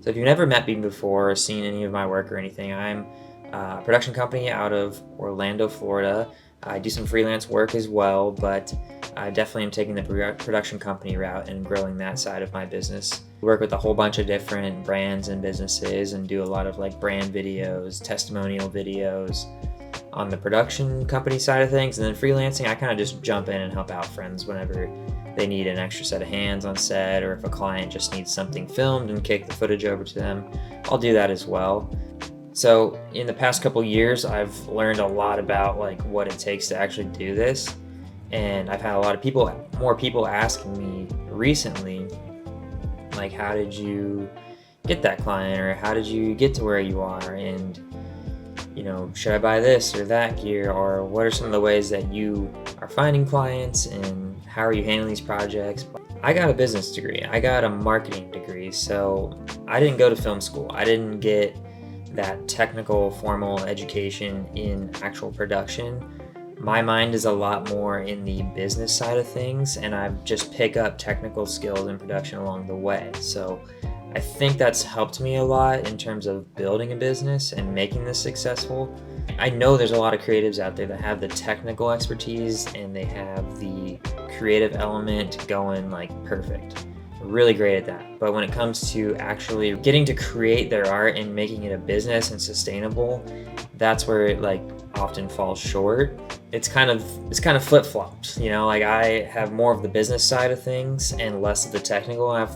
So if you've never met me before or seen any of my work or anything, I'm a production company out of Orlando, Florida. I do some freelance work as well, but I definitely am taking the production company route and growing that side of my business. We work with a whole bunch of different brands and businesses and do a lot of like brand videos, testimonial videos on the production company side of things. And then freelancing, I kind of just jump in and help out friends whenever they need an extra set of hands on set, or if a client just needs something filmed and kick the footage over to them, I'll do that as well. So in the past couple years, I've learned a lot about like what it takes to actually do this. And I've had a lot of more people asking me recently, like, how did you get that client, or how did you get to where you are? And, should I buy this or that gear, or what are some of the ways that you are finding clients, and how are you handling these projects? I got a business degree. I got a marketing degree. So I didn't go to film school. I didn't get that technical formal education in actual production. My mind is a lot more in the business side of things, and I just pick up technical skills in production along the way. So I think that's helped me a lot in terms of building a business and making this successful. I know there's a lot of creatives out there that have the technical expertise and they have the creative element going like perfect. Really great at that. But when it comes to actually getting to create their art and making it a business and sustainable, that's where it like often falls short. It's kind of flip-flops, like I have more of the business side of things and less of the technical. I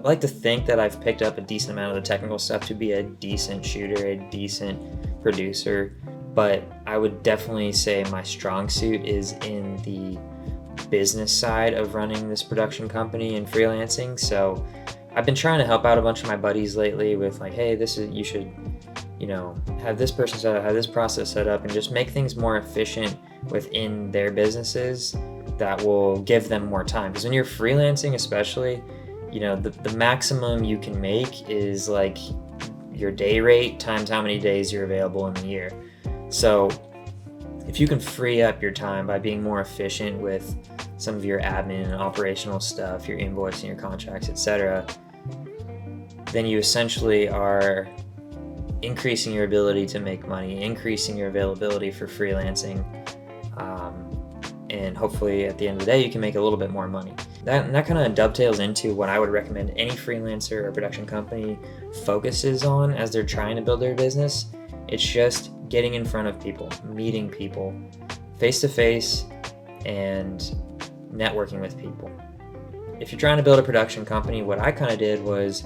like to think that I've picked up a decent amount of the technical stuff to be a decent shooter, a decent producer, but I would definitely say my strong suit is in the business side of running this production company and freelancing. So I've been trying to help out a bunch of my buddies lately with like, hey, you should have this person set up, have this process set up, and just make things more efficient within their businesses that will give them more time. Because when you're freelancing, especially, the maximum you can make is like your day rate times how many days you're available in the year. So if you can free up your time by being more efficient with some of your admin and operational stuff, your invoicing, your contracts, etc., then you essentially are increasing your ability to make money, increasing your availability for freelancing, and hopefully at the end of the day you can make a little bit more money. That kind of dovetails into what I would recommend any freelancer or production company focuses on as they're trying to build their business. It's just getting in front of people, meeting people face to face, and networking with people. If you're trying to build a production company, what I kind of did was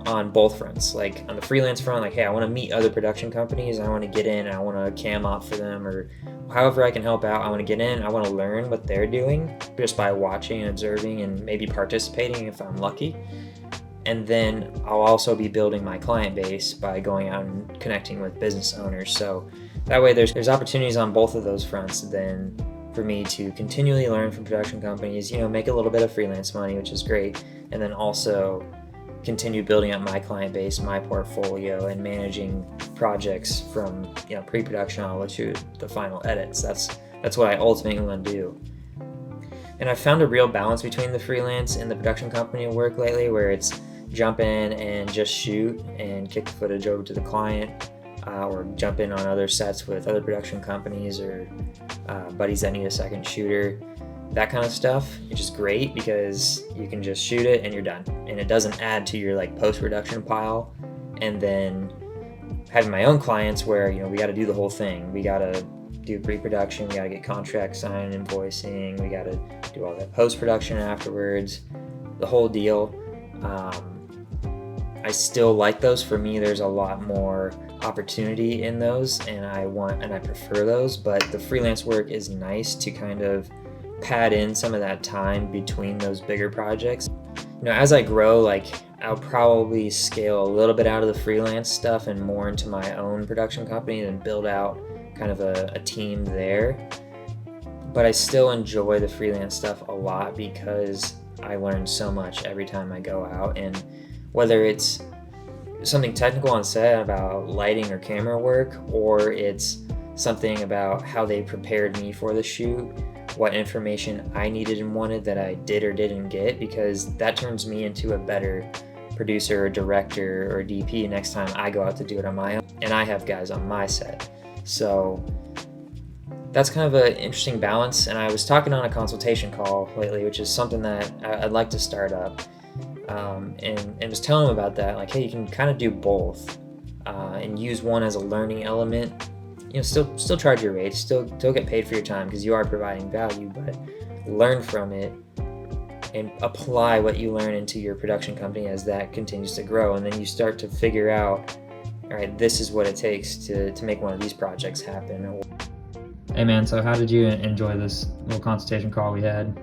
on both fronts. Like on the freelance front, like, hey, I want to meet other production companies, I want to get in, I want to cam op for them, or however I can help out. I want to get in, I want to learn what they're doing just by watching and observing and maybe participating if I'm lucky. And then I'll also be building my client base by going out and connecting with business owners. So that way there's opportunities on both of those fronts then for me to continually learn from production companies, make a little bit of freelance money, which is great, and then also continue building up my client base, my portfolio, and managing projects from pre-production all the way to the final edits. That's what I ultimately want to do. And I've found a real balance between the freelance and the production company work lately, where it's jump in and just shoot and kick the footage over to the client, or jump in on other sets with other production companies or buddies that need a second shooter. That kind of stuff, which is great because you can just shoot it and you're done, and it doesn't add to your like post-production pile. And then having my own clients where we got to do the whole thing. We got to do pre-production, we got to get contracts signed, invoicing, we got to do all that post-production afterwards, the whole deal. I still like those. For me, there's a lot more opportunity in those, and I prefer those, but the freelance work is nice to kind of pad in some of that time between those bigger projects. As I grow, like I'll probably scale a little bit out of the freelance stuff and more into my own production company and build out kind of a team there. But I still enjoy the freelance stuff a lot because I learn so much every time I go out, and whether it's something technical on set about lighting or camera work, or it's something about how they prepared me for the shoot, what information I needed and wanted that I did or didn't get, because that turns me into a better producer or director or DP next time I go out to do it on my own, and I have guys on my set. So that's kind of an interesting balance, and I was talking on a consultation call lately, which is something that I'd like to start up, and was telling them about that, like, hey, you can kind of do both, and use one as a learning element. Still charge your rates, still get paid for your time because you are providing value, but learn from it and apply what you learn into your production company as that continues to grow, and then you start to figure out, all right, this is what it takes to make one of these projects happen. Hey man, so how did you enjoy this little consultation call we had?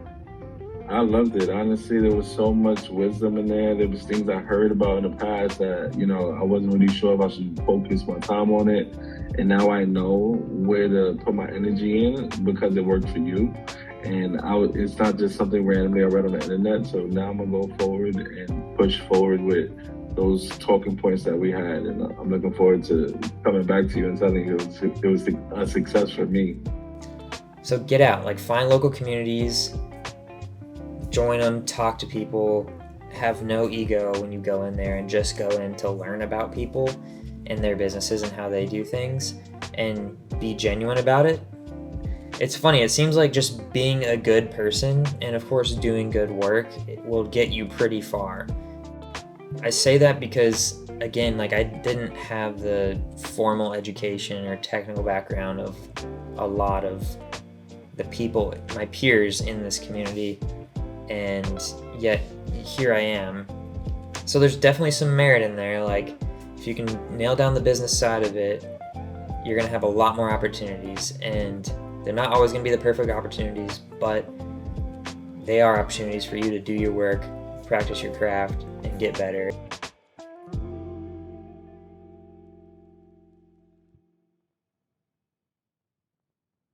I loved it. Honestly, there was so much wisdom in there. There was things I heard about in the past that, I wasn't really sure if I should focus my time on it. And now I know where to put my energy in because it worked for you. And it's not just something randomly I read on the internet. So now I'm going to go forward and push forward with those talking points that we had. And I'm looking forward to coming back to you and telling you it was a success for me. So get out, find local communities, join them, talk to people, have no ego when you go in there, and just go in to learn about people and their businesses and how they do things, and be genuine about it. It's funny, it seems like just being a good person and of course doing good work, it will get you pretty far. I say that because, again, I didn't have the formal education or technical background of a lot of the people, my peers in this community, and yet here I am. So there's definitely some merit in there. If you can nail down the business side of it, you're gonna have a lot more opportunities, and they're not always gonna be the perfect opportunities, but they are opportunities for you to do your work, practice your craft, and get better.